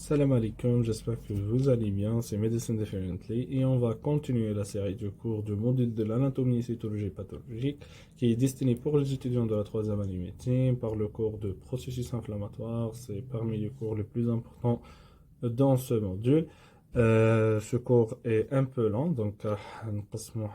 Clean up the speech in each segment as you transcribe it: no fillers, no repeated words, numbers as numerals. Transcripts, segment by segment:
Salam alaikum, j'espère que vous allez bien, c'est Medicine Differently et on va continuer la série du cours du module de l'anatomie et cytologie pathologique qui est destiné pour les étudiants de la troisième année médecine par le cours de processus inflammatoire, c'est parmi les cours les plus importants dans ce module. Ce cours est un peu lent, donc نقسموه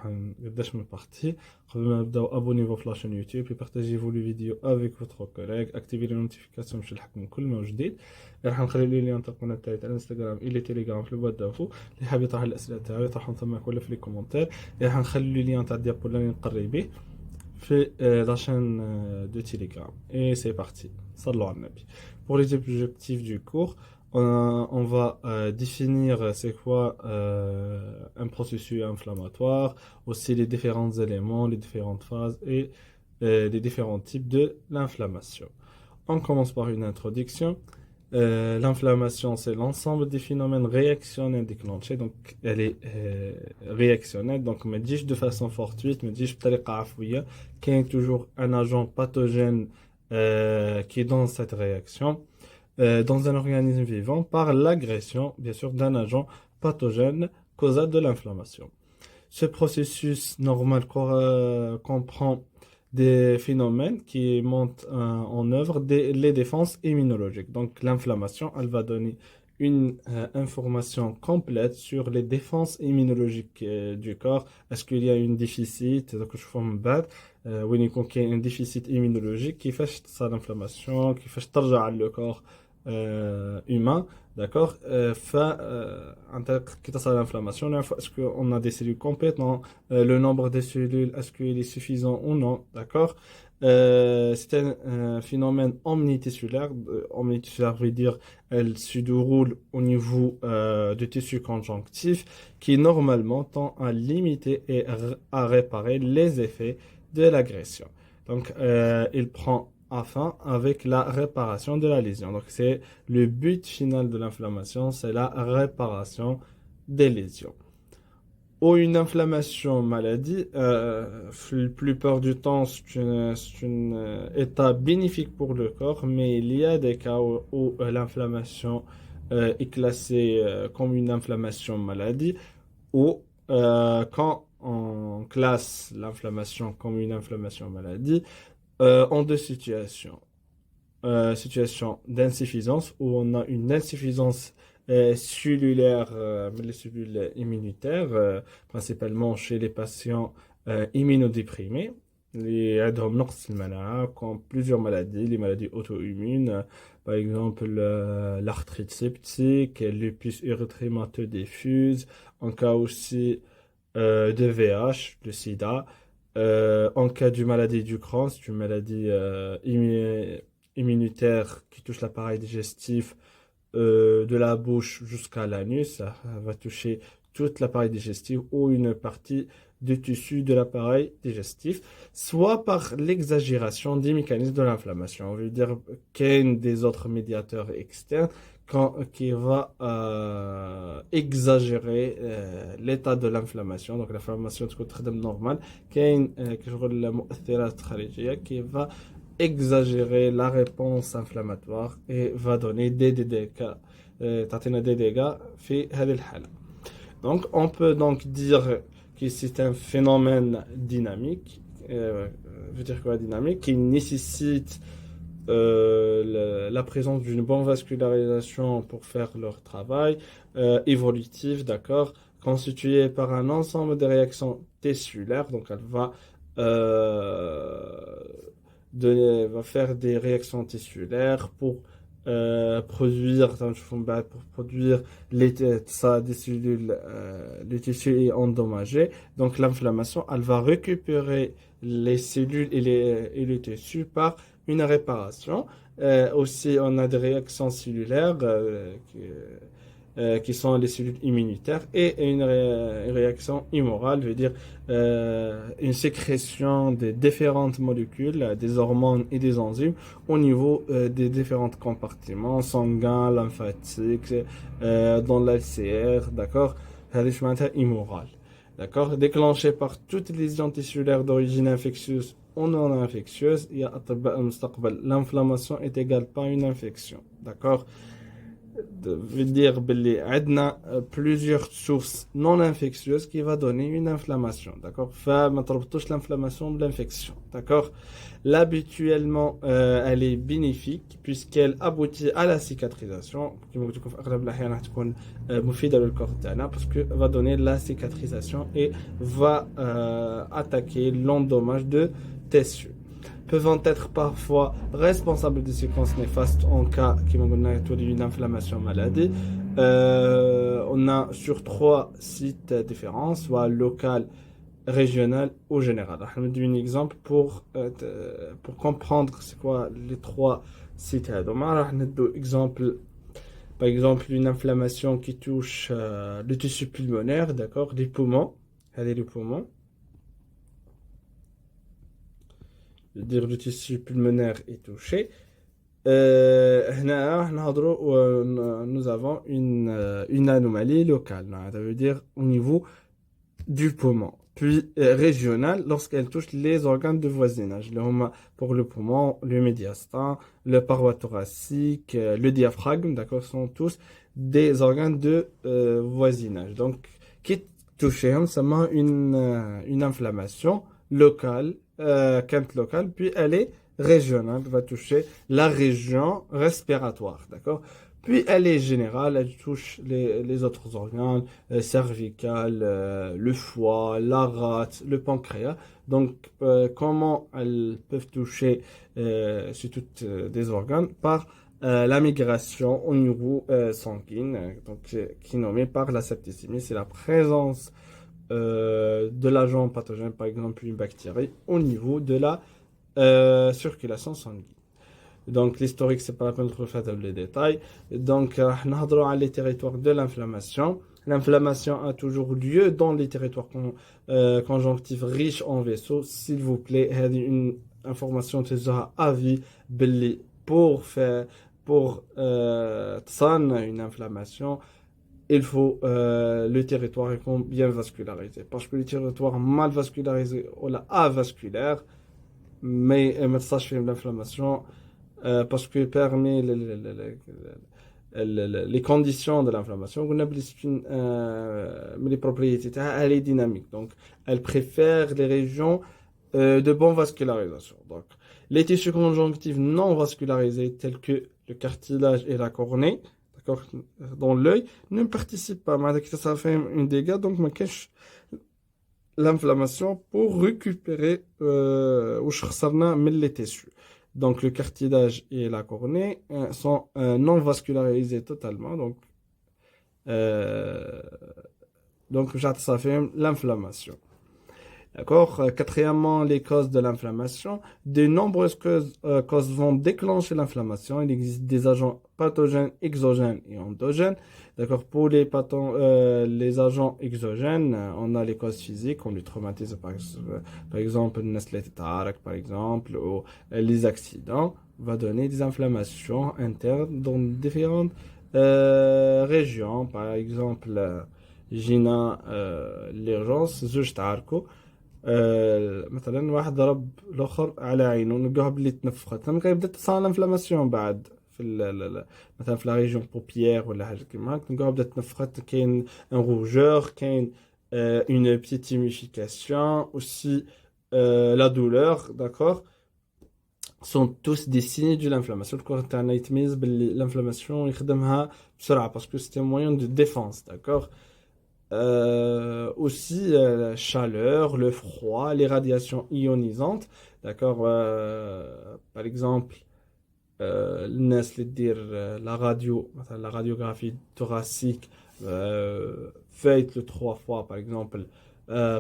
قداش من parties. قبل ما نبداو abonnez-vous في la chaîne YouTube et partagez-vous les vidéos avec votre collègue, activez les notifications باش يلحقكم كل ما جديد. راح نخلي لي ليان تاع القناه تاعي تاع الانستغرام اللي تيليجرام في البواد دافو اللي حاب يطرح الاسئله تاعو يطرحهم تماك ولا في لي كومونتير. راح نخلي لي ليان تاع الديابول اللي نقري به في la chaîne de Telegram. Et c'est parti. Sallu ala nabi. Pour les objectifs du cours, on va définir c'est quoi un processus inflammatoire, aussi les différents éléments, les différentes phases et les différents types de l'inflammation. On commence par une introduction. L'inflammation, c'est l'ensemble des phénomènes réactionnels déclenchés. Donc, elle est réactionnelle. Donc, me dis de façon fortuite, me dis بطريقة عفوية, qu'il y a toujours un agent pathogène qui est dans cette réaction, dans un organisme vivant, par l'agression, bien sûr, d'un agent pathogène causal de l'inflammation. Ce processus normal comprend des phénomènes qui montent en œuvre les défenses immunologiques. Donc l'inflammation, elle va donner une information complète sur les défenses immunologiques du corps. Est-ce qu'il y a un déficit? Donc je forme bad. وين يكون كاين un déficit immunologique كيفاش تصير l'inflammation, كيفاش ترجع le corps humain, d'accord. عن طريق كي تصير l'inflammation نعرف est-ce qu'on a des cellules complètes, non, le nombre de cellules, est-ce qu'il est suffisant ou non, d'accord. C'est un phénomène omniticellulaire. Omniticellulaire veut dire elle se déroule au niveau du tissu conjonctif qui normalement tend à limiter et à réparer les effets de l'agression. Donc il prend fin avec la réparation de la lésion. Donc c'est le but final de l'inflammation, c'est la réparation des lésions. Ou une inflammation maladie, la plupart du temps c'est une état bénéfique pour le corps, mais il y a des cas où l'inflammation est classée comme une inflammation maladie, ou quand on classe l'inflammation comme une inflammation maladie, en deux situations. Situation d'insuffisance, où on a une insuffisance cellulaire, les cellules immunitaires, principalement chez les patients immunodéprimés. Les عندهم نقص المناعة, comme plusieurs maladies, les maladies auto-immunes, par exemple l'arthrite septique, le lupus érythémateux diffuse, en cas aussi de VH, le sida, en cas d'une maladie du Crohn, c'est une maladie immunitaire qui touche l'appareil digestif de la bouche jusqu'à l'anus, ça va toucher toute l'appareil digestif ou une partie du tissu de l'appareil digestif, soit par l'exagération des mécanismes de l'inflammation. On veut dire qu'un des autres médiateurs externes qui va exagérer l'état de l'inflammation. Donc l'inflammation est normale, كاين كشغل المؤثرات خارجية qui va exagérer la réponse inflammatoire et va donner des dégâts, تعطينا des dégâts في هذه الحالة. Donc on peut donc dire que c'est un phénomène dynamique, veut dire quoi dynamique, qui nécessite la présence d'une bonne vascularisation pour faire leur travail, évolutif, d'accord, constituée par un ensemble de réactions tissulaires. Donc elle va va faire des réactions tissulaires pour produire des cellules, le tissu est endommagé. Donc l'inflammation, elle va récupérer les cellules et les tissus par une réparation. Aussi, on a des réactions cellulaires qui sont les cellules immunitaires, et une réaction immorale, veut dire une sécrétion de différentes molécules, des hormones et des enzymes au niveau des différents compartiments sanguins, lymphatiques, dans l'ACR, d'accord, immorale, d'accord, déclenchée par toutes les lésions tissulaires d'origine infectieuse ou non infectieuse. L'inflammation est égale pas une infection, d'accord. veut dire باللي عندنا plusieurs sources non infectieuses qui va donner une inflammation, d'accord? فما تربطوش l'inflammation de l'infection, d'accord? Là, habituellement, elle est bénéfique puisqu'elle aboutit à la cicatrisation كما قلت لكم في اغلب الاحيان راح تكون مفيده للكور تاعنا parce que va donner la cicatrisation et va attaquer l'endommage de tissu, peuvent être parfois responsables des séquences néfastes en cas d'une inflammation maladie. On a sur 3 sites différents, soit local, régional ou général. Je vais vous donner un exemple pour comprendre c'est quoi les 3 sites. Donc, on va donner exemple, par exemple une inflammation qui touche le tissu pulmonaire, d'accord, les poumons. Allez, les poumons. Dire le tissu pulmonaire est touché. Nous avons une anomalie locale, ça veut dire au niveau du poumon. Puis régional lorsqu'elle touche les organes de voisinage. Pour le poumon, le médiastin, le paroi thoracique, le diaphragme, d'accord, sont tous des organes de voisinage. Donc, qui est touché, ça met une inflammation locale, quinte locale, puis elle est régionale, va toucher la région respiratoire, d'accord? Puis elle est générale, elle touche les autres organes, cervicales, le foie, la rate, le pancréas. Donc, comment elles peuvent toucher sur toutes des organes? Par la migration au niveau sanguin, donc, qui est nommée par la septicémie. C'est la présence de l'agent pathogène, par exemple une bactérie, au niveau de la circulation sanguine. Donc l'historique, c'est pas la peine de refaire les détails. Donc نهضروا على les territoires de l'inflammation. L'inflammation a toujours lieu dans les territoires conjonctifs riches en vaisseaux. S'il vous plaît, هذه une information تزها à vie باللي pour تصان une inflammation, il faut le territoire est bien vascularisé. Parce que le territoire mal vascularisé ou la avasculaire, mais ما تصاش فيه l'inflammation parce que permet les conditions de l'inflammation. Les propriétés, elle est dynamique. Donc, elle préfère les régions de bonne vascularisation. Donc, les tissus conjonctifs non vascularisés tels que le cartilage et la cornée, d'accord, dans l'œil, ne participent pas. Ça fait une dégât, donc ma cache l'inflammation pour récupérer les tissus. Donc le cartilage et la cornée sont non vascularisés totalement. Donc ça fait l'inflammation. D'accord. Quatrièmement, les causes de l'inflammation. De nombreuses causes vont déclencher l'inflammation. Il existe des agents pathogènes exogènes et endogènes. D'accord. Pour les agents exogènes, on a les causes physiques, comme le traumatisme par exemple, par exemple, ou les accidents, va donner des inflammations internes dans différentes régions. Par exemple, جينا l'urgence زوج تعاركوا مثلا واحد ضرب الاخر على عينه نلقاها بلي تنفخت كيبدا تصال انفلاماسيون بعد مثلا في لا ريجيون بوبيير ولا حاجه كيما هكا نلقاها بدات تنفخت كاين ان روجور كاين une petite humidification aussi la douleur, d'accord, sont tous des signes de l'inflammation. Le corps تاعنا يتميز بالinflammation يخدمها بسرعه parce que c'est un moyen de défense, d'accord. Aussi la chaleur, le froid, les radiations ionisantes, d'accord. Par exemple, الناس اللي دير la radio, مثلا la radiographie thoracique faite le 3 fois par exemple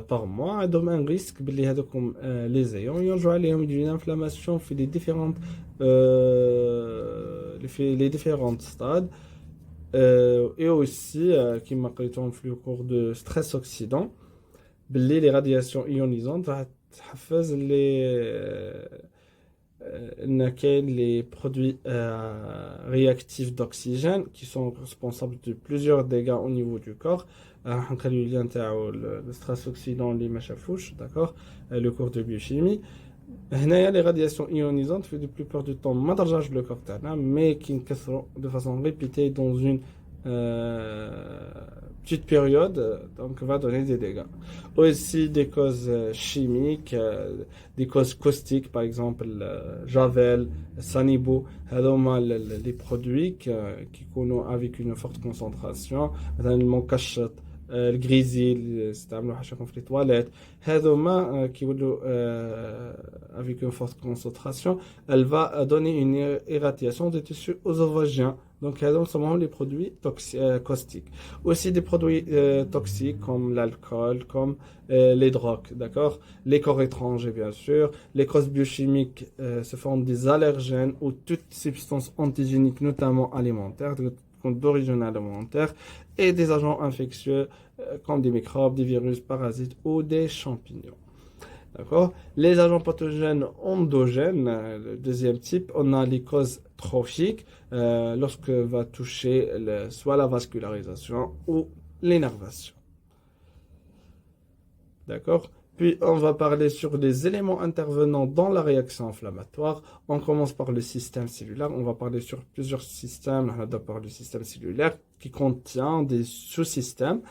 par mois, عندهم un risque باللي هذوكم les ayants يرجعوا عليهم une inflammation في les différents stades. Et aussi, qui m'a fait au cours de stress oxydant, les radiations ionisantes تحفز les produits réactifs d'oxygène qui sont responsables de plusieurs dégâts au niveau du corps. Le stress oxydant, les machafouches, d'accord, le cours de biochimie. هنايا les radiations ionisantes في la plupart du temps ما ترجعش le corps تاعنا mais qui نكثروا de façon répétée dans une petite période donc va donner des dégâts. Aussi des causes chimiques, des causes caustiques par exemple Javel, Sanibo, هذوما les produits qui يكونوا avec une forte concentration مثلا المكشط الغريزي اللي استعملوا حاشاكم في التواليت هذوما كيولوا avec une forte concentration elle va donner une irradiation des tissus œsophagiens donc هذوما sont les produits caustiques aussi des produits toxiques comme l'alcool comme les drogues d'accord les corps étrangers bien sûr les causes biochimiques se font des allergènes ou toute substance antigénique notamment alimentaire d'origine alimentaire et des agents infectieux comme des microbes, des virus, parasites ou des champignons. D'accord? Les agents pathogènes endogènes, le deuxième type, on a les causes trophiques lorsque va toucher soit la vascularisation ou l'énervation. D'accord? Puis on va parler sur les éléments intervenants dans la réaction inflammatoire. On commence par le système cellulaire. On va parler sur plusieurs systèmes. On a d'abord le système cellulaire qui contient des sous-systèmes.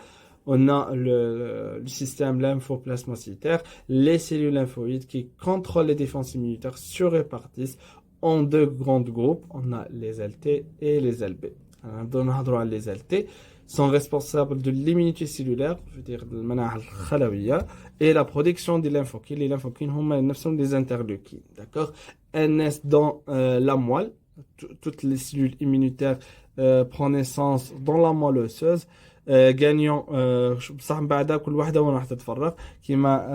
On a le système lymphoplasmacytaire, les cellules lymphoïdes qui contrôlent les défenses immunitaires se répartissent en deux grands groupes. On a les LT et les LB. Les LT sont responsables de l'immunité cellulaire, je veux dire et la production des lymphokines. Les lymphokines sont des interleukines, d'accord? Elles naissent dans la moelle. Toutes les cellules immunitaires prennent naissance dans la moelle osseuse. gagnant بصح من بعد كل واحدة وين راح تتفرغ كيما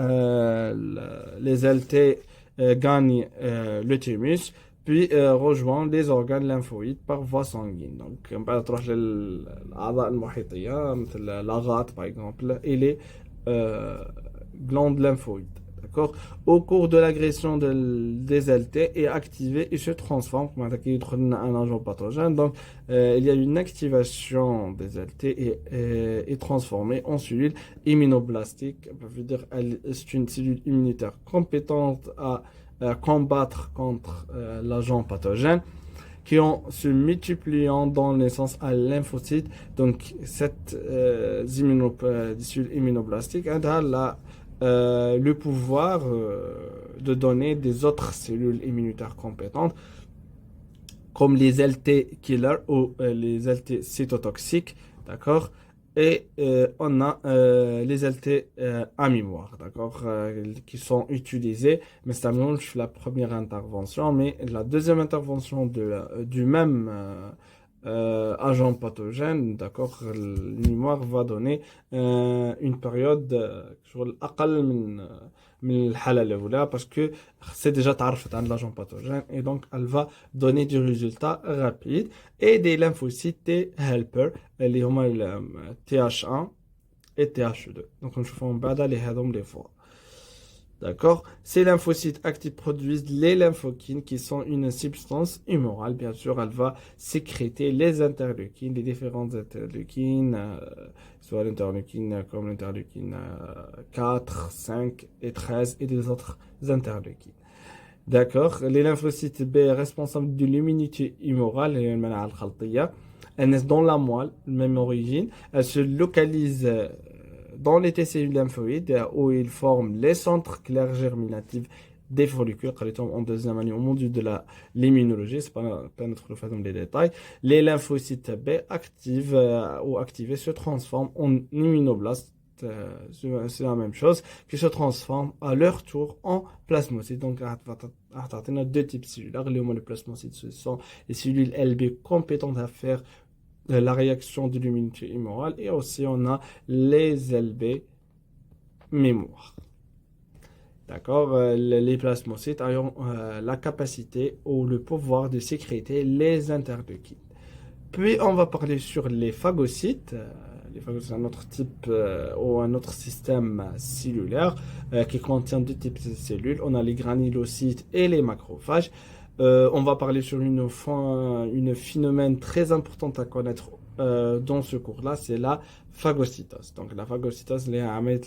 les LT gagnent le thymus puis rejoint les organes lymphoïdes par voie sanguine donc من بعد تروح للأعضاء المحيطية مثل l'agate par exemple et les glandes lymphoïdes. D'accord. Au cours de l'agression des LT est activé et se transforme un agent pathogène. Donc, il y a une activation des LT et est transformée en cellule immunoblastique. Ça veut dire c'est une cellule immunitaire compétente à combattre contre l'agent pathogène qui en se multipliant dans le sens à lymphocytes. Donc, cette cellule immunoblastique a le pouvoir de donner des autres cellules immunitaires compétentes comme les LT killers ou les LT cytotoxiques, d'accord? Et on a les LT à mémoire, d'accord? Qui sont utilisés, mais c'est la première intervention, mais la deuxième intervention du même agent pathogène, d'accord, la mémoire va donner une période أقل من الحالة الأولى parce que c'est déjà تعرفت عن l'agent pathogène et donc elle va donner des résultats rapides et des lymphocytes T helper اللي هما TH1 et TH2 donc نشوفهم بعدا اللي هذوم les fois. D'accord? Ces lymphocytes actifs produisent les lymphokines qui sont une substance humorale. Bien sûr, elle va sécréter les interleukines, les différentes interleukines, soit l'interleukine comme l'interleukine 4, 5 et 13 et des autres interleukines. D'accord? Les lymphocytes B responsables de l'immunité humorale, elles naissent dans la moelle, même origine. Elles se localisent dans les cellules lymphoïdes où ils forment les centres clairs germinatifs des follicules en deuxième année au module de l'immunologie, c'est pas notre fait dans les détails. Les lymphocytes B actifs ou activés se transforment en immunoblastes, c'est la même chose, qui se transforment à leur tour en plasmocytes. Donc, on a deux types cellulaires. Les plasmocytes, ce sont les cellules LB compétentes à faire la réaction de l'immunité humorale et aussi on a les LB mémoire. D'accord, les plasmocytes ont la capacité ou le pouvoir de sécréter les interleukines. Puis on va parler sur les phagocytes. Les phagocytes, c'est un autre type ou un autre système cellulaire qui contient deux types de cellules. On a les granulocytes et les macrophages. On va parler sur une phénomène très importante à connaître dans ce cours-là, c'est la phagocytose. Donc la phagocytose, elle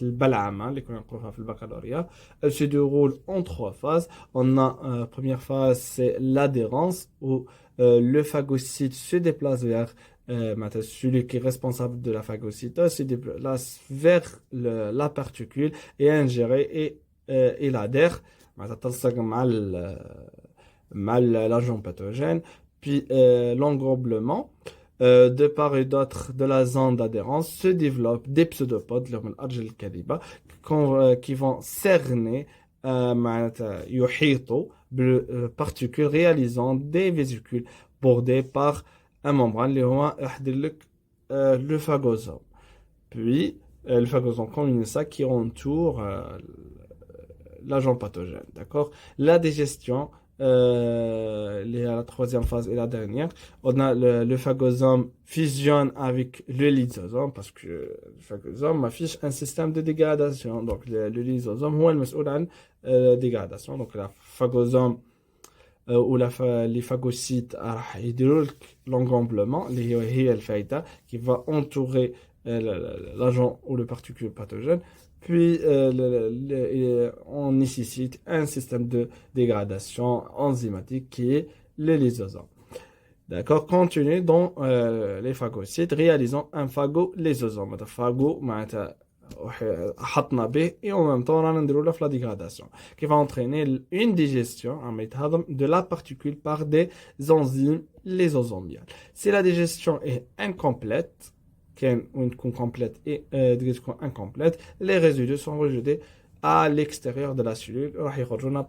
se déroule en trois phases. On a première phase, c'est l'adhérence où le phagocyte se déplace vers maintenant, celui qui est responsable de la phagocytose se déplace vers la particule et ingéré et il adhère. معناتها تلصق مع l'agent pathogène, puis l'englobement de part et d'autre de la zone d'adhérence se développent des pseudopodes qui vont cerner معناتها يحيطوا بالparticules réalisant des vésicules bordées par un membrane اللي هو يحضر لك le phagosome. Puis le phagosome commune ça qui entoure l'agent pathogène, d'accord? La digestion, la troisième phase et la dernière, on a le phagosome fusionne avec le lysosome parce que le phagosome affiche un système de dégradation. Donc le lysosome, هو المسؤول عن dégradation. Donc la phagosome ou les phagocytes راح يديروا لك l'englobement اللي هي الفايدة qui va entourer l'agent ou le particule pathogène. Puis, on nécessite un système de dégradation enzymatique qui est le lysosome. D'accord? Continue dans les phagocytes, réalisant un phagolysosome. Phago, et en même temps, on a la dégradation qui va entraîner une digestion de la particule par des enzymes lysosomiales. Si la digestion est incomplète, une complète et incomplète, les résidus sont rejetés à l'extérieur de la cellule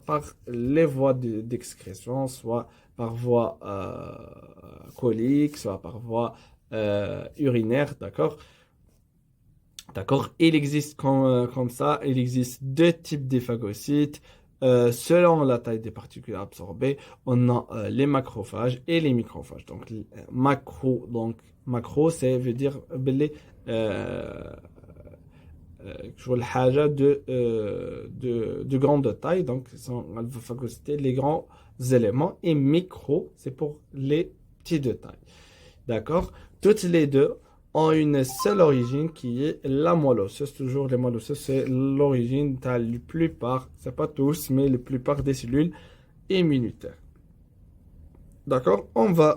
par les voies d'excrétion, soit par voie colique, soit par voie urinaire, d'accord? D'accord? Il existe comme ça, il existe deux types de phagocytes. Selon la taille des particules absorbées, on a les macrophages et les microphages. Donc, macro, c'est veut dire حاجة de grande taille. Donc, elle va phagocyter les grands éléments. Et micro, c'est pour les petits de taille. D'accord? Toutes les deux ont une seule origine qui est la moelle osseuse. Toujours les moelles osseuses, c'est l'origine de la plupart, c'est pas tous, mais la plupart des cellules immunitaires. D'accord? On va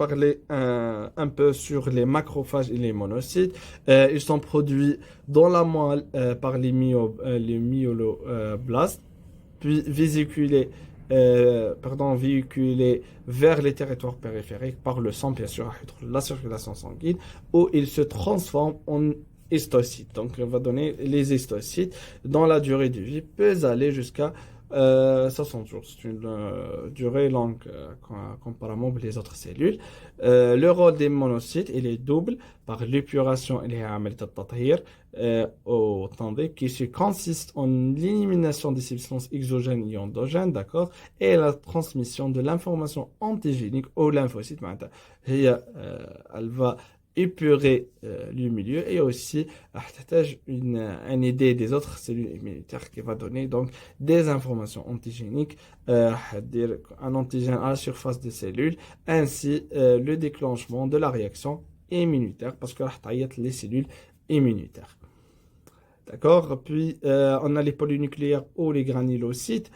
parler un peu sur les macrophages et les monocytes. Ils sont produits dans la moelle par les myeloblastes, puis véhiculés vers les territoires périphériques par le sang, bien sûr, la circulation sanguine, où ils se transforment en histocytes. Donc, on va donner les histocytes dont la durée de vie peut aller jusqu'à 60 jours. C'est une durée longue comparément aux autres cellules. Le rôle des monocytes, il est double par l'épuration et les au tandem qui consiste en l'élimination des substances exogènes et endogènes, d'accord, et la transmission de l'information antigénique aux lymphocytes. Elle va épurer le milieu et aussi une idée des autres cellules immunitaires qui va donner donc des informations antigéniques, un antigène à la surface des cellules, ainsi le déclenchement de la réaction immunitaire parce que les cellules immunitaires. D'accord? Puis on a les polynucléaires ou les granulocytes.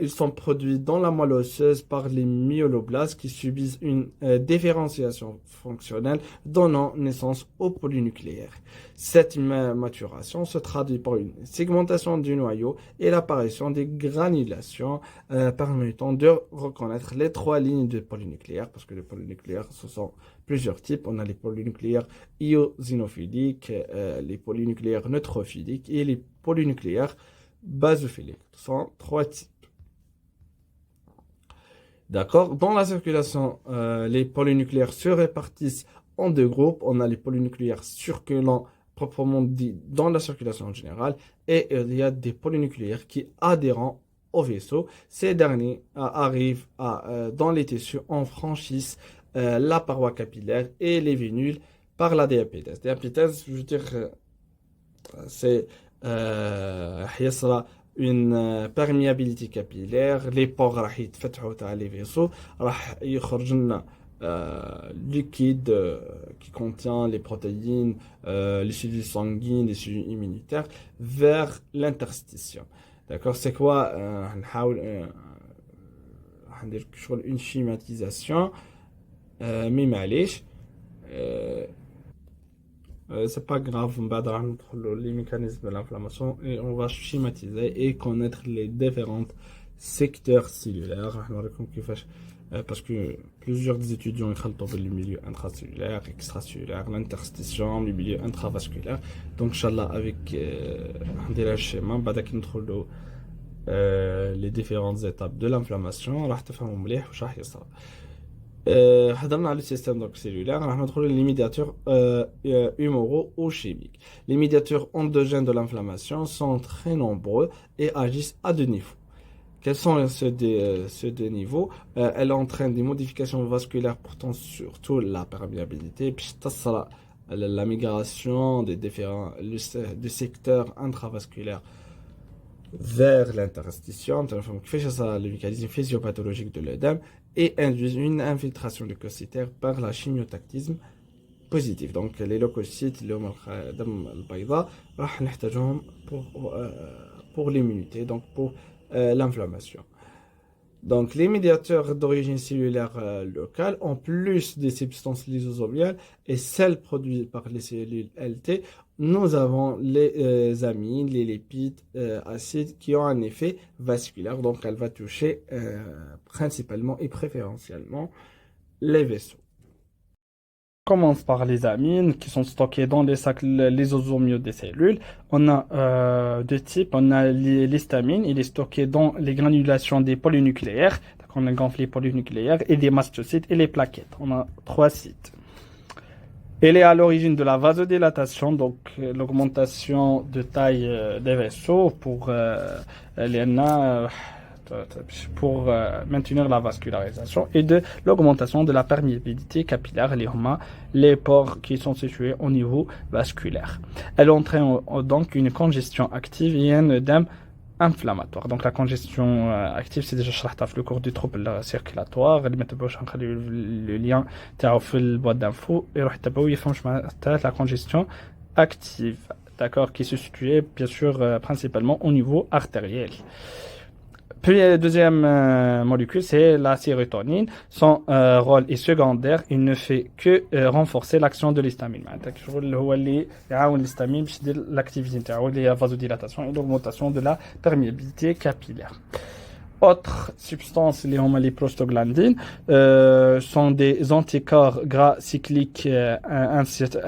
Ils sont produits dans la moelle osseuse par les myeloblastes qui subissent une différenciation fonctionnelle donnant naissance aux polynucléaires. Cette maturation se traduit par une segmentation du noyau et l'apparition des granulations permettant de reconnaître les trois lignes de polynucléaires parce que les polynucléaires, ce sont plusieurs types. On a les polynucléaires eosinophiliques, les polynucléaires neutrophiliques et les polynucléaires basophiliques. Ce sont trois types. D'accord? Dans la circulation, les polynucléaires se répartissent en deux groupes. On a les polynucléaires circulant proprement dit dans la circulation en général et il y a des polynucléaires qui adhèrent au vaisseau. Ces derniers arrivent dans les tissus en franchissent la paroi capillaire et les vénules par la diapétèse. Diapétèse, je veux dire, c'est une perméabilité capillaire, les pores راح يتفتحوا تاع les vaisseaux, راح يخرج لنا liquide qui contient les protéines, les cellules sanguines, les cellules immunitaires vers l'interstitium. D'accord, c'est quoi هندير شغل une schématisation mais معليش c'est pas grave, on va dans les mécanismes de l'inflammation et on va schématiser et connaître les différents secteurs cellulaires. Parce que plusieurs des étudiants ils le milieu intracellulaire, extracellulaire, l'interstitium, le milieu intravasculaire. Donc, Inch'Allah, avec le schéma, les différentes étapes de l'inflammation, on va voir حضرنا على السيستم donc cellulaire, on va ندخل les médiateurs humoraux ou chimiques. Les médiateurs endogènes de l'inflammation sont très nombreux et agissent à deux niveaux. Quels sont ces deux niveaux? Elle entraîne des modifications vasculaires portant surtout la perméabilité, puis la migration des différents des secteurs intravasculaires vers l'interstitium, qui fait ça le mécanisme physiopathologique de l'œdème, et induisent une infiltration leucocytaire par la chimiotactisme positive. Donc les leucocytes, les الدم البيضاء راح نحتاجهم pour l'immunité, donc pour l'inflammation. Donc les médiateurs d'origine cellulaire locale, en plus des substances lysosomiales et celles produites par les cellules LT, nous avons les amines, les lipides, acides qui ont un effet vasculaire. Donc elle va toucher principalement et préférentiellement les vaisseaux. On commence par les amines qui sont stockées dans les sacs lysosomiaux des cellules. On a deux types. On a l'histamine, il est stocké dans les granulations des polynucléaires. Donc on a gonflé les polynucléaires et des mastocytes et les plaquettes. On a trois sites. Elle est à l'origine de la vasodilatation, donc l'augmentation de taille des vaisseaux pour maintenir la vascularisation et de l'augmentation de la perméabilité capillaire, les pores qui sont situés au niveau vasculaire. Elle entraîne donc une congestion active et un œdème inflammatoire. Donc la congestion active, c'est déjà شرحتها في le cours du trouble circulatoire. اللي ما تبعوش هنخلي le lien تاعو في البوîte d'infos يروح يتبعوا يفهموا la congestion active, d'accord, qui se situe bien sûr principalement au niveau artériel. Puis la deuxième molécule, c'est la sérotonine. Son rôle est secondaire, il ne fait que renforcer l'action de l'histamine. الشغل هو اللي يعاون l'histamine باش يدير l'activité نتاعو اللي هي vasodilatation et l'augmentation de la perméabilité capillaire. Autres substances, les prostaglandines, sont des anticorps gras cycliques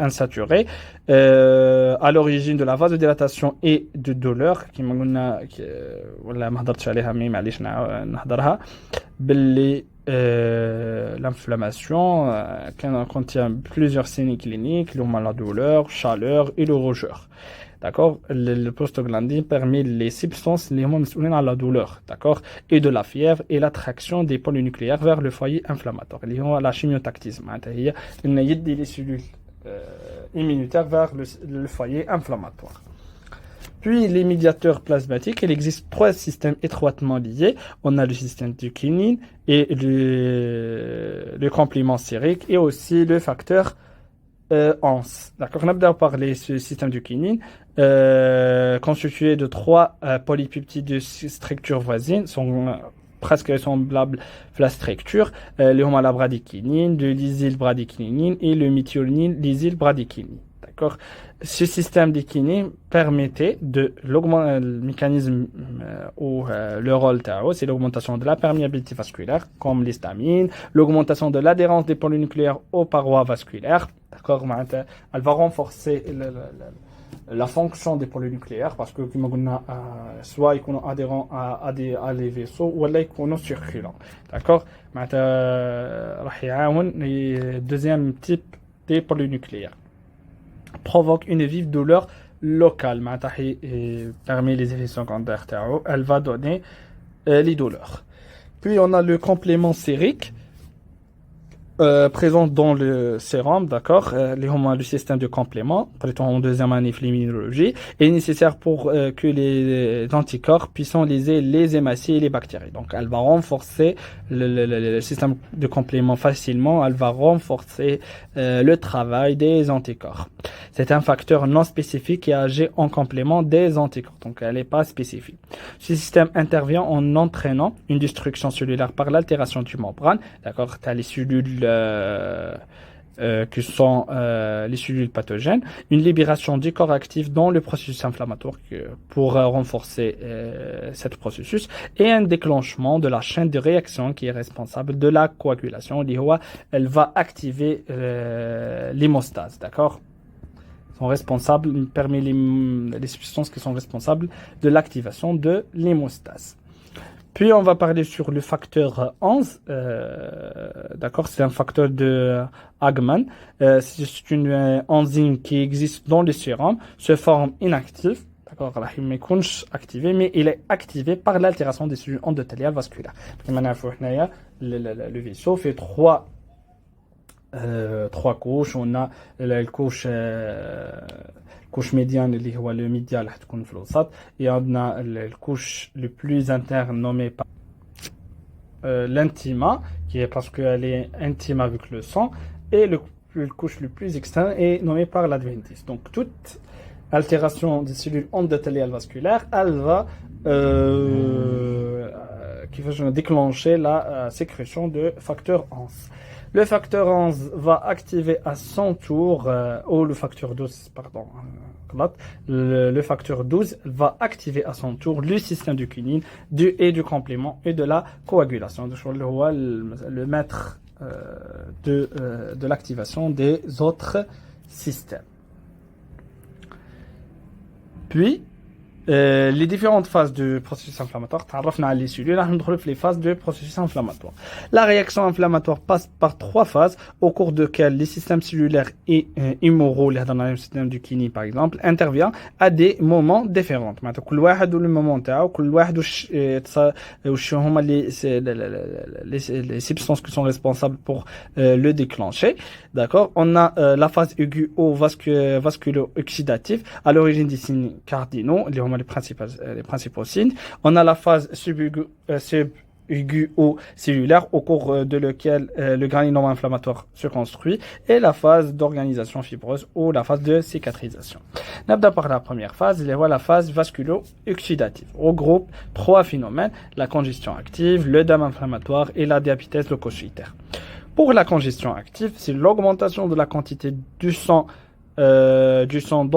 insaturés à l'origine de la vasodilatation et de douleur qui ولا ما هضرتش عليها مي معليش نهضرها باللي l'inflammation contient plusieurs signes cliniques, la douleur, chaleur et le rougeur. D'accord, le prostaglandine permet les substances les مسؤولين على la douleur, d'accord, et de la fièvre et l'attraction des polynucléaires vers le foyer inflammatoire. اللي هو la chimiotactisme. هي إن يدي les cellules immunitaires vers le foyer inflammatoire. Puis les médiateurs plasmatiques, il existe trois systèmes étroitement liés. On a le système de kinine et le complément sérique et aussi le facteur ANS. D'accord, on a d'abord parlé ce système de kinine constitué de trois polypeptides de structure voisine, sont presque semblables à la structure, la bradykinine, le lysylbradykinine et le méthionine lysylbradykinine. D'accord. Ce système de kinine permettait de l'augmenter le mécanisme ou le rôle TAO, c'est l'augmentation de la perméabilité vasculaire, comme l'histamine, l'augmentation de l'adhérence des polynucléaires aux parois vasculaires. D'accord. Elle va renforcer la fonction des polynucléaires parce que comme on a soit ils sont adhérents à les vaisseaux ou ils sont circulants. D'accord. راح يعاون deuxième type des polynucléaires provoque une vive douleur locale. Parmi les effets secondaires, elle va donner les douleurs. Puis on a le complément sérique présentes dans le sérum, d'accord, les hormones du système de complément, traitant en deuxième année l'immunologie, est nécessaire pour que les anticorps puissent liser les hématies et les bactéries. Donc, elle va renforcer le système de complément facilement, elle va renforcer le travail des anticorps. C'est un facteur non spécifique qui agit en complément des anticorps, donc elle n'est pas spécifique. Ce système intervient en entraînant une destruction cellulaire par l'altération du membrane, d'accord, tu as les cellules qui sont les cellules pathogènes, une libération du corps actif dans le processus inflammatoire pour renforcer ce processus et un déclenchement de la chaîne de réaction qui est responsable de la coagulation. Elle va activer l'hémostase, d'accord? Sont responsables, parmi les substances qui sont responsables de l'activation de l'hémostase. Puis on va parler sur le facteur 11, d'accord, c'est un facteur de Hagman, c'est une enzyme qui existe dans le sérum, se forme inactive, d'accord, il ne est activé, mais il est activé par l'altération des cellules endothéliales vasculaires. Le vaisseau fait trois couches. On a la couche médiane اللي هو le médial هتكون في الوسط et on a la couche le plus interne nommée par l'intima qui est parce qu'elle est intime avec le sang et le couche le plus externe est nommée par l'adventice. Donc toute altération des cellules endothéliales vasculaires, elle va qui va déclencher la sécrétion de facteur 11. Le facteur 11 va activer à son tour, ou le facteur 12, pardon, le facteur 12 va activer à son tour le système de kinine et du complément et de la coagulation. Le maître de l'activation des autres systèmes. Puis, les différentes phases du processus inflammatoire, les cellules, on trouve les phases du processus inflammatoire. La réaction inflammatoire passe par trois phases au cours desquelles les systèmes cellulaires et immoraux, le système du Kini par exemple, intervient à des moments différents. كل واحد le moment تاعو, كل واحد وش هما les substances qui sont responsables pour le déclencher. D'accord? On a la phase aiguë ou vasculo-oxydative à l'origine des signes cardinaux, les principaux signes. On a la phase subaiguë ou cellulaire au cours de laquelle le granulome inflammatoire se construit et la phase d'organisation fibreuse ou la phase de cicatrisation. Nabda par la première phase, il y a la phase vasculo-oxydative. Regroupe trois phénomènes, la congestion active, l'œdème inflammatoire et la diabète leucocytaire. Pour la congestion active, c'est l'augmentation de la quantité du sang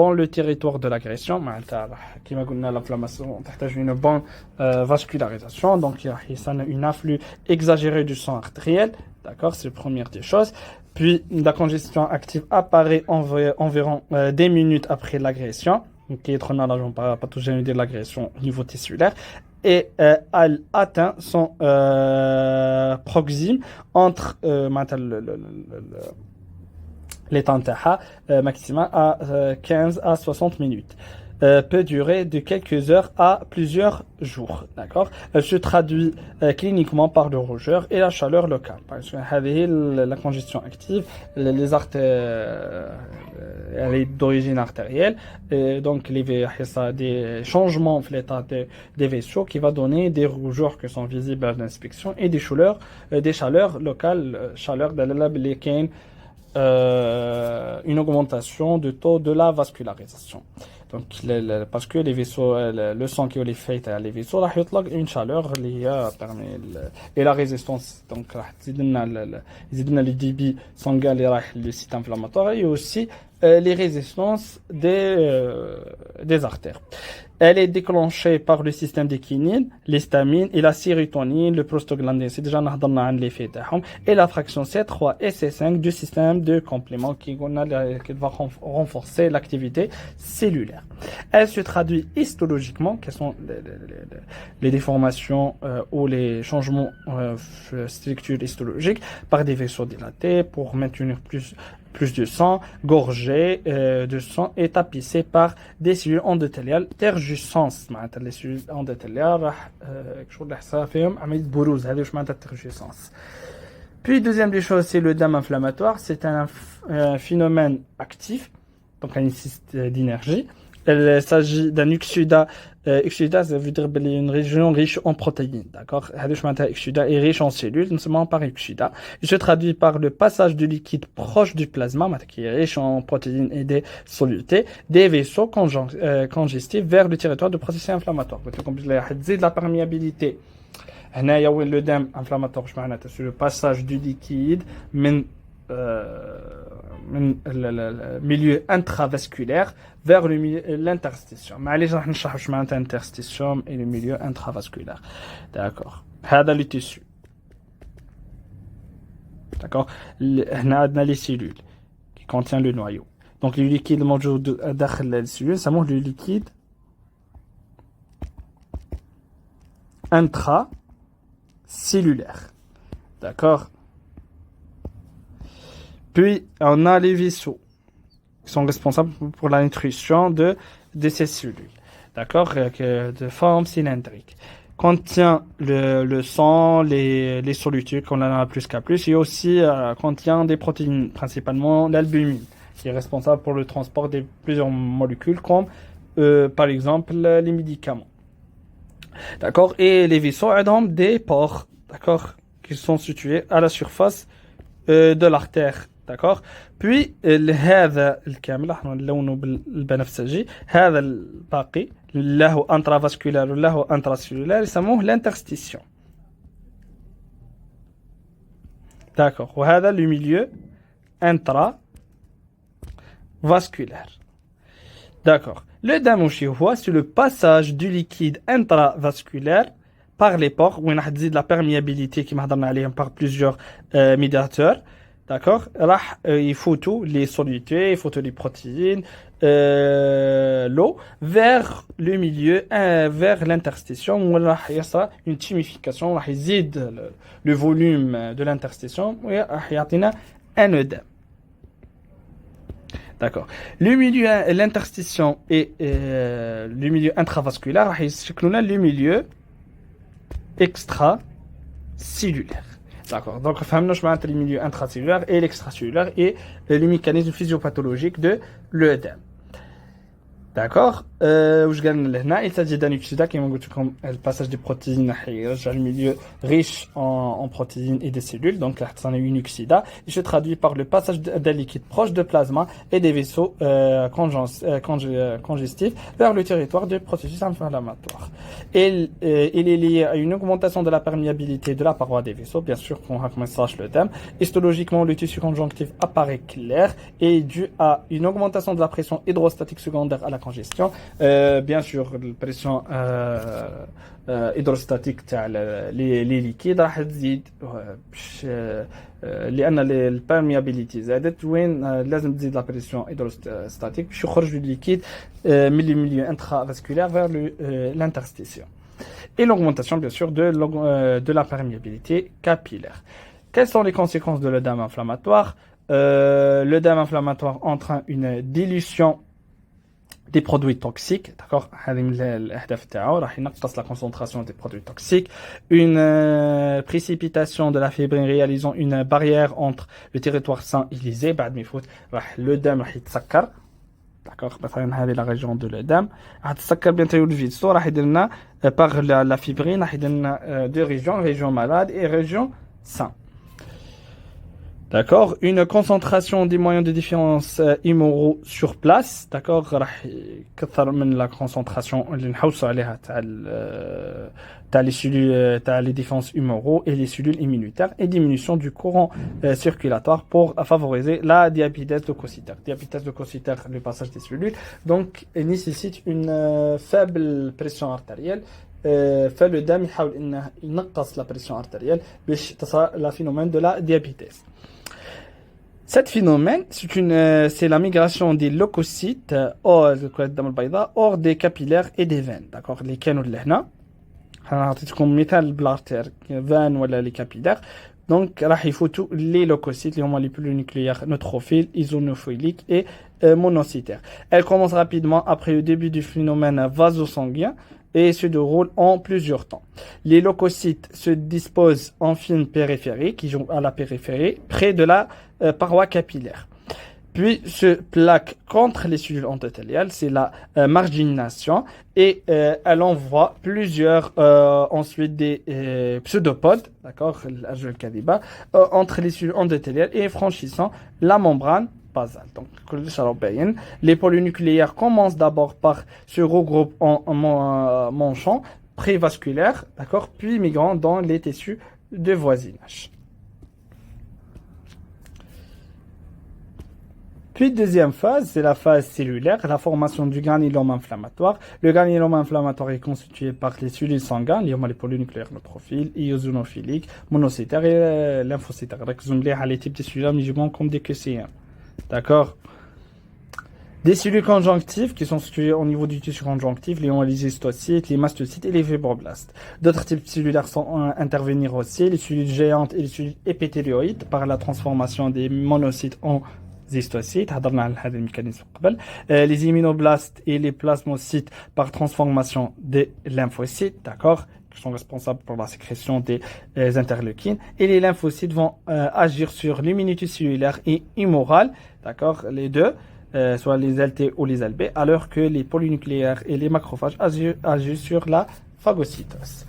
dans le territoire de l'agression. L'inflammation a une bonne vascularisation, donc il y a une afflux exagéré du sang artériel. D'accord, c'est la première des choses. Puis la congestion active apparaît environ des minutes après l'agression, qui est la pathogène de l'agression au niveau tissulaire. Et elle atteint son proxime entre les temps maximum à 15 à 60 minutes. Peut durer de quelques heures à plusieurs jours. D'accord? Elle se traduit cliniquement par le rougeur et la chaleur locale. Parce que la congestion active, les artères, elle est d'origine artérielle. Et donc, il y a des changements dans l'état des vaisseaux qui va donner des rougeurs qui sont visibles à l'inspection et des chaleurs locales, chaleur de une augmentation du taux de la vascularisation. Donc, parce que les vaisseaux, le sang qui est fait à les vaisseaux, là, il y a une chaleur et la résistance. Donc, il y a le débit sanguin, le site inflammatoire et aussi les résistances des artères. Elle est déclenchée par le système des kinines, l'histamine et la sérotonine, le prostaglandine, c'est déjà l'effet et la fraction C3 et C5 du système de complément qui va renforcer l'activité cellulaire. Elle se traduit histologiquement, quelles sont les déformations ou les changements structure histologique, par des vaisseaux dilatés pour maintenir plus de sang, gorgé de sang et tapissé par des cellules endothéliales terjuscence. Les cellules endothéliales راح شغل حسها فيهم عملية بروز هذه وش معناتها terjuscence. Puis, deuxième des choses, c'est l'œdème inflammatoire. C'est un phénomène actif, donc un nécessite d'énergie. Il s'agit d'un exudat. Exudat, ça veut dire une région riche en protéines. D'accord? Exudat est riche en cellules, non seulement par exudat. Il se traduit par le passage du liquide proche du plasma, qui est riche en protéines et des solutés, des vaisseaux congestifs vers le territoire de processus inflammatoire. Comme je l'ai dit, la perméabilité. هنايا وين l'œdème inflammatoire c'est le passage du liquide من le milieu intravasculaire vers l'interstitium. معليش راح نشرح واش معناتها interstitium et le milieu intravasculaire. D'accord. هذا le tissu. D'accord. هنا عندنا les cellules qui contient le noyau. Donc le liquide موجود داخل السيلول سموه le liquide intracellulaire. D'accord. Puis, on a les vaisseaux qui sont responsables pour la nutrition de ces cellules. D'accord. De forme cylindrique. Contient le sang, les solutés qu'on en a plus qu'à plus. Et aussi contient des protéines, principalement l'albumine, qui est responsable pour le transport de plusieurs molécules comme par exemple les médicaments. D'accord. Et les vaisseaux ont des pores, d'accord, qui sont situés à la surface de l'artère. d'accord. Puis هذا الكامل احنا نلونه بالبنفسجي هذا الباقي له انترافاسكولار وله انتراسيلولار يسموه l'interstitium. d'accord. وهذا le milieu intravasculaire. d'accord. Le damouchi, c'est le passage du liquide intravasculaire par les pores où on a dit de la perméabilité qui m'a donné par plusieurs médiateurs. D'accord. Il faut tout, les solutés, il faut tout les protéines, l'eau, vers le milieu, vers l'interstitium où il y a une timification, il zide le volume de l'interstitium et il y a un œdème. D'accord. Le milieu, l'interstitium et le milieu intravasculaire, le milieu extracellulaire. D'accord. Donc, nous avons le milieu intracellulaire et l'extracellulaire et le mécanisme physiopathologique de l'œdème. D'accord. Il s'agit d'un exudat qui est comme le passage des protéines dans le milieu riche en protéines et des cellules. Donc, c'est un exudat. Il se traduit par le passage d'un liquide proche de plasma et des vaisseaux congestifs vers le territoire du processus inflammatoire. Il est lié à une augmentation de la perméabilité de la paroi des vaisseaux. Bien sûr, qu'on a comme message l'œdème. Histologiquement, le tissu conjonctif apparaît clair et est dû à une augmentation de la pression hydrostatique secondaire à la congestion. Bien sûr, la pression hydrostatique les liquides راح تزيد لأن البرميابيليتي زادت وين لازم تزيد la pression hydrostatique باش يخرج le liquide من le milieu intravasculaire vers l'interstitium. Et l'augmentation bien sûr de la perméabilité capillaire. Quelles sont les conséquences de l'œdème inflammatoire? L'œdème inflammatoire entraîne une dilution des produits toxiques, d'accord. هذه من الأهداف تاعو راح ينقص la concentration des produits toxiques, une précipitation de la fibrine réalisant une barrière entre le territoire sain et lysé. بعد ما يفوت راح l'œdème راح يتسكر. d'accord. مثلا هذه la région de l'œdème راح تتسكر بينتو الفيتسو راح يدير لنا par la fibrine راح يدير لنا deux régions malade et région sain. D'accord. Une concentration des moyens de défense immoraux sur place. d'accord. راح يكثر من la concentration اللي نحوسوا عليها تاع les cellules تاع les défenses immoraux et les cellules immunitaires et diminution du courant circulatoire pour favoriser la diapétèse leucocytaire. Diapétèse leucocytaire, le passage des cellules, donc nécessite une faible pression artérielle. فالدم يحاول انه ينقص la pression artérielle باش تصل la phénomène de la diapétèse. Cet phénomène, c'est la migration des leucocytes hors des capillaires et des veines. D'accord. Les كانوا اللي هنا هنعطيكم مثال بالارتير veine ولا les capillaires. Donc راح يفوتوا les leucocytes اللي هما les polynucléaires neutrophiles, eosinophiliques et monocytaires. Elle commence rapidement après le début du phénomène vasosanguin et se déroule en plusieurs temps. Les leucocytes se disposent en film périphérique, qui jouent à la périphérie, près de la paroi capillaire. Puis se plaque contre les cellules endothéliales, c'est la margination, et elle envoie plusieurs ensuite des pseudopodes, d'accord, entre les cellules endothéliales et franchissant la membrane basale. Donc, les polynucléaires commencent d'abord par se regrouper en manchon prévasculaire, d'accord, puis migrant dans les tissus de voisinage. Puis, deuxième phase, c'est la phase cellulaire, la formation du granulome inflammatoire. Le granulome inflammatoire est constitué par les cellules sanguines, les polynucléaires neutrophiles, eosinophiliques, monocytaires et lymphocytaires. Les types de cellules comme des QCM. D'accord? Des cellules conjonctives qui sont situées au niveau du tissu conjonctif, les histiocytes, les mastocytes et les fibroblastes. D'autres types cellulaires sont intervenir aussi, les cellules géantes et les cellules épitélioïdes par la transformation des monocytes en histiocytes, les immunoblastes et les plasmocytes par transformation des lymphocytes, d'accord, qui sont responsables pour la sécrétion des interleukines, et les lymphocytes vont agir sur l'immunité cellulaire et immorale, d'accord, les deux, soit les LT ou les LB, alors que les polynucléaires et les macrophages agissent sur la phagocytose.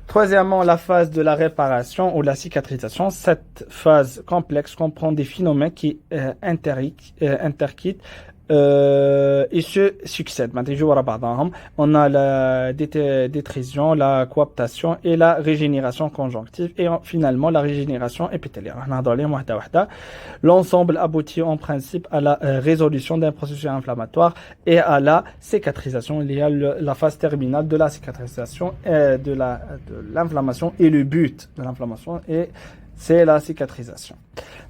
Troisièmement, la phase de la réparation ou la cicatrisation. Cette phase complexe comprend des phénomènes qui interquitent et se succèdent. On a la détrusion, la coaptation et la régénération conjonctive et finalement la régénération épithéliaire. L'ensemble aboutit en principe à la résolution d'un processus inflammatoire et à la cicatrisation. Il y a la phase terminale de la cicatrisation de l'inflammation et le but de l'inflammation c'est la cicatrisation.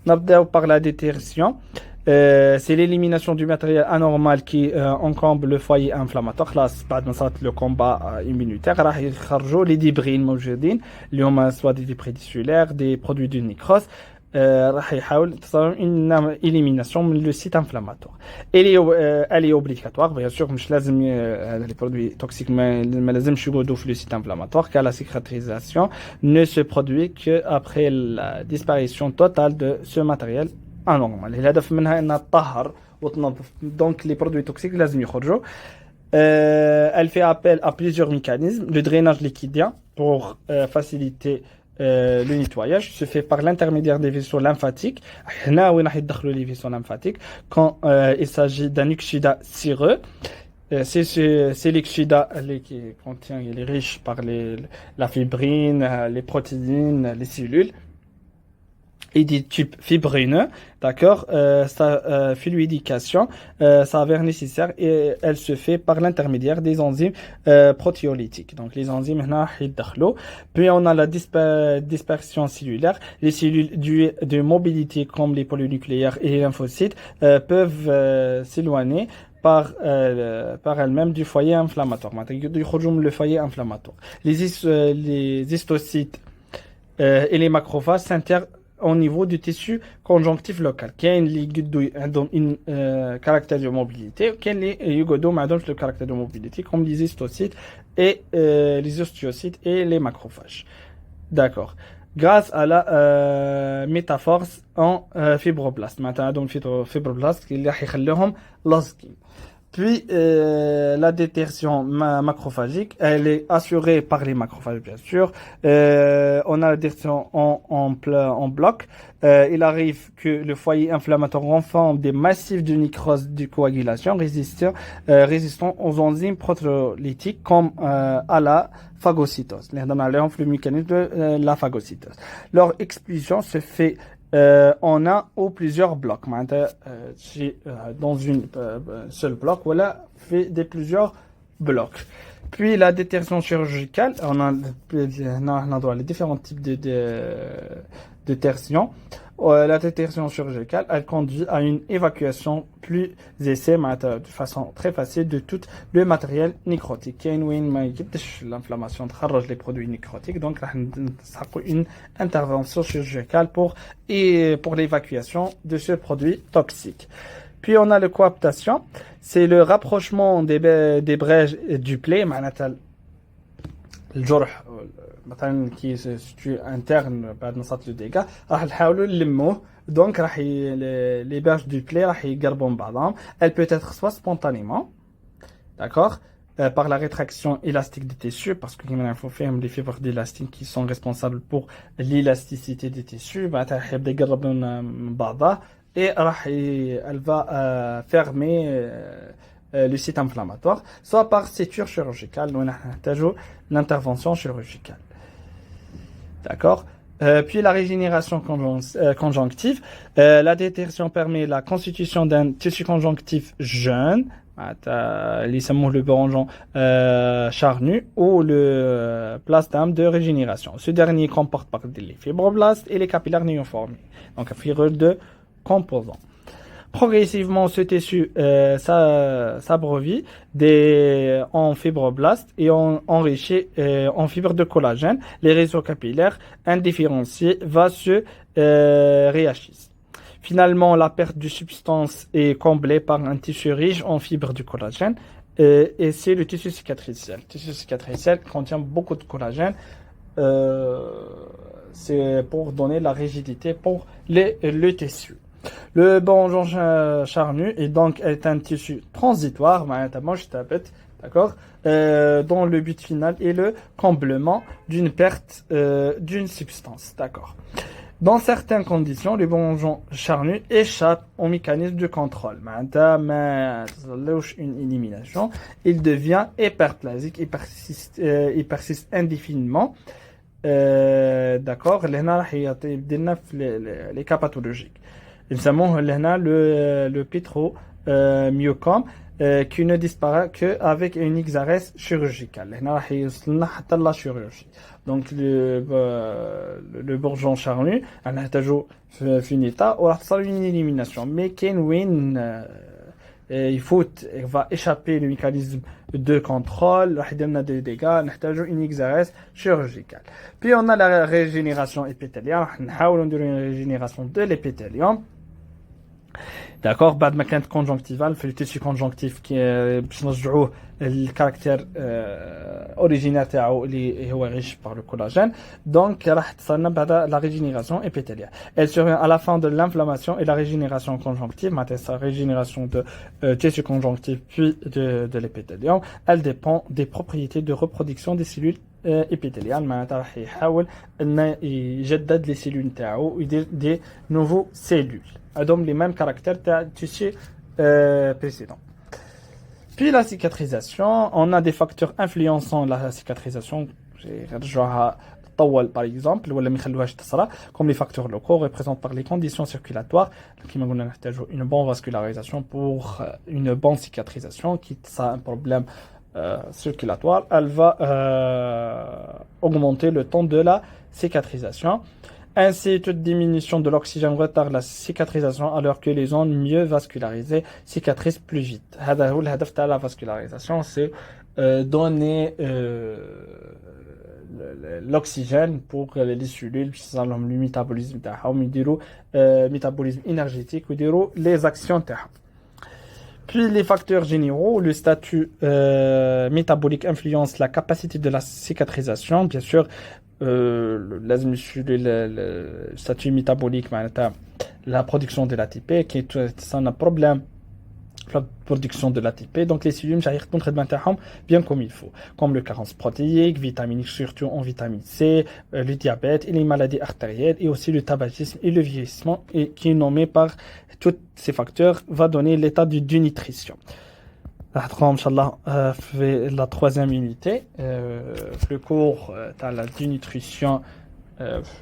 N'abdou par la détertion. C'est l'élimination du matériel anormal qui encombre le foyer inflammatoire. Là, بعد ما صار le combat immunitaire راح يخرجوا les débris الموجودين اللي هما soit des débris tissulaires, des produits de nécrose. راح يحاول تصير une élimination من le site inflammatoire. Elle est obligatoire, bien sûr, مش لازم les produits toxiques ما لازمش يوجدوا في le site inflammatoire car la cicatrisation ne se produit que après la disparition totale de ce matériel anormal. الهدف منها انها تطهر وتنظف. Donc les produits toxiques لازم يخرجوا. Elle fait appel à plusieurs mécanismes. Le drainage liquidien pour faciliter le nettoyage se fait par l'intermédiaire des vaisseaux lymphatiques. هنا وين راح يدخلوا les vaisseaux lymphatiques quand il s'agit d'un exudat séreux. C'est l'exudat qui contient, il est riche par la fibrine, les protéines, les cellules. Et des types fibrineux, d'accord, sa fluidication s'avère nécessaire et elle se fait par l'intermédiaire des enzymes protéolytiques. Donc les enzymes puis on a la dispersion cellulaire. Les cellules de mobilité comme les polynucléaires et les lymphocytes peuvent s'éloigner par elles-mêmes du foyer inflammatoire. Le foyer inflammatoire. Les histocytes et les macrophages s'intèrent au niveau du tissu conjonctif local. كاين اللي يقدوا عندهم caractère de mobilité, كاين اللي يقعدوا ما عندهمش le caractère de mobilité comme les histocytes et les ostiocytes et les macrophages. D'accord. Grâce à la métaphorse en fibroblastes. معناتها عندهم fibroblastes اللي راح يخليهم لاصقين. Puis, la détertion macrophagique, elle est assurée par les macrophages, bien sûr. On a la détertion en bloc. Il arrive que le foyer inflammatoire renferme des massifs de nécrose de coagulation résistants aux enzymes protéolytiques comme à la phagocytose. Le mécanisme de la phagocytose. Leur expulsion se fait en un ou plusieurs blocs. Dans une seul bloc, voilà, fait des plusieurs blocs. Puis la détertion chirurgicale, on a les différents types de détertion. La détertion chirurgicale, elle conduit à une évacuation plus aisée, de façon très facile de tout le matériel nécrotique. L'inflammation تخرج les produits nécrotiques, donc une intervention chirurgicale pour l'évacuation de ce produit toxique. Puis on a le coaptation, c'est le rapprochement des brèches du plaie, معناتها الجرح مثلا qui se situe interne بعد ما صارت له dégâts راح نحاولوا نلموه donc راح les berges du plaie راح يقربوا من بعضهم. Elle peut être soit spontanément, d'accord, par la rétraction élastique des tissus, parce que il faut faire les fibres d'élastique qui sont responsables pour l'élasticité des tissus. معناتها يبدا يقرب من بعضها et elle va fermer le site inflammatoire, soit par suture chirurgicale, nous avons l'intervention chirurgicale. D'accord. Puis la régénération conjonctive. La détertion permet la constitution d'un tissu conjonctif jeune, le bourgeon charnu ou le plastème de régénération. Ce dernier comporte par les fibroblastes et les capillaires néoformés. Donc, un figure de composants. Progressivement, ce tissu s'abreuve en fibroblastes et enrichi en fibres de collagène. Les réseaux capillaires indifférenciés va se réagissent. Finalement, la perte de substance est comblée par un tissu riche en fibres de collagène et c'est le tissu cicatriciel. Le tissu cicatriciel contient beaucoup de collagène. C'est pour donner la rigidité pour le tissu. Le bourgeon charnu est un tissu transitoire, d'accord, dont le but final est le comblement d'une perte d'une substance, d'accord. Dans certaines conditions, le bourgeon charnu échappe au mécanisme de contrôle. Une élimination, il devient hyperplasique, il persiste indéfiniment. D'accord, les cas pathologiques. يسموه لهنا le pétromyocome qui ne disparaît qu'avec une exarès chirurgicale. هنا راح يوصلنا حتى la chirurgie. Donc le bourgeon charnu نحتاجو في un état وراح تصير une élimination. Mais كاين وين il va échapper le mécanisme de contrôle, راح يدير des dégâts, نحتاجو une exarès chirurgicale. Puis on a la régénération épithéliale, راح نحاولوا نديروا une régénération de l'épithélium. D'accord, بعد ما كانت conjonctivale في le tissu conjonctif qui باش نرجعوه الكاركتير اوريجينال تاعو اللي هو riche par le collagène. Donc راح تصيرنا بعد la régénération épithéliale. Elle survient à la fin de l'inflammation et la régénération conjonctive, معناتها régénération de tissu conjonctif puis de l'épithélium. Elle dépend des propriétés de reproduction des cellules épithéliales. معناتها راح يحاول ان يجدد les cellules تاعو ويدير des nouveaux cellules. Donc les mêmes caractères du tissu précédent. Puis la cicatrisation, on a des facteurs influençant la cicatrisation, par exemple, comme les facteurs locaux représentés par les conditions circulatoires, qui une bonne vascularisation pour une bonne cicatrisation, qui a un problème circulatoire, elle va augmenter le temps de la cicatrisation. Ainsi, toute diminution de l'oxygène retarde la cicatrisation alors que les zones mieux vascularisées cicatrisent plus vite. La vascularisation, c'est donner l'oxygène pour les cellules, le métabolisme, métabolisme énergétique, les actions. Puis les facteurs généraux, le statut métabolique influence la capacité de la cicatrisation, bien sûr. Le statut métabolique, la production de l'ATP, qui est un problème, la production de l'ATP. Donc les cellules vont bien comme il faut, comme le carence protéique, vitaminique, surtout en vitamine C, le diabète et les maladies artérielles, et aussi le tabagisme et le vieillissement, et qui est nommé par tous ces facteurs, va donner l'état de dénutrition. Inch'Allah, la troisième unité, le cours de la dénutrition,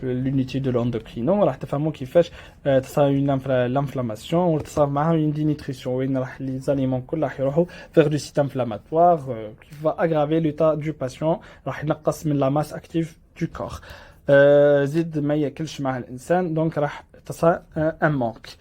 l'unité de l'endocrino, راح تفهموا كيفاش تصير l'inflammation وتصير معها une dénutrition وين راح les aliments كلها راح يروحوا vers le site inflammatoire qui va aggraver l'état du patient, راح ينقص من la masse active du corps. زيد ما ياكلش مع الانسان donc راح تصير un manque.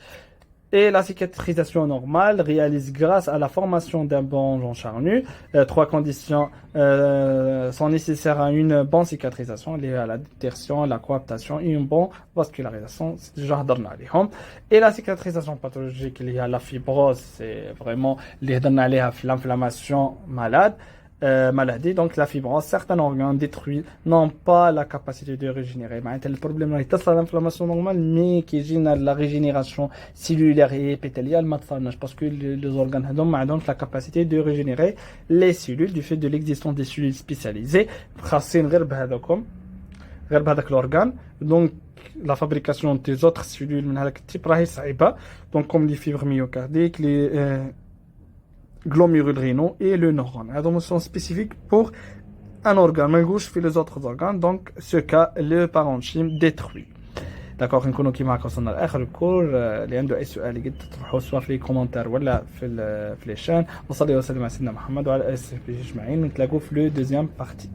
Et la cicatrisation normale réalise grâce à la formation d'un bon jonc charnu. Trois conditions sont nécessaires à une bonne cicatrisation, liées à la détertion, la coaptation et une bonne vascularisation. C'est déjà هضرنا عليهم. Et la cicatrisation pathologique liée à la fibrose, c'est vraiment اللي هضرنا عليها في l'inflammation maladie. Donc la fibrose, certains organes détruits n'ont pas la capacité de régénérer. Le problème là, c'est l'inflammation normale, mais qui gêne la régénération cellulaire et épithéliale, parce que les organes ont donc la capacité de régénérer les cellules du fait de l'existence des cellules spécialisées. l'organe. Donc la fabrication des autres cellules donc comme les fibres myocardiques, les glomérules rénaux et le neurone. Donc, sont spécifiques pour un organe, mais gauche fait les autres organes. Donc, ce cas, le parenchyme détruit. D'accord, نكونوا كيما هكا وصلنا لاخر الكور. اللي عنده اي سؤال يقدر تطرحوه سواء في كومنتار ولا في لي شان. وصلي وسلم على سيدنا محمد وعلى اله وصحبه اجمعين. نتلاقوا في لو دوزيام بارتي.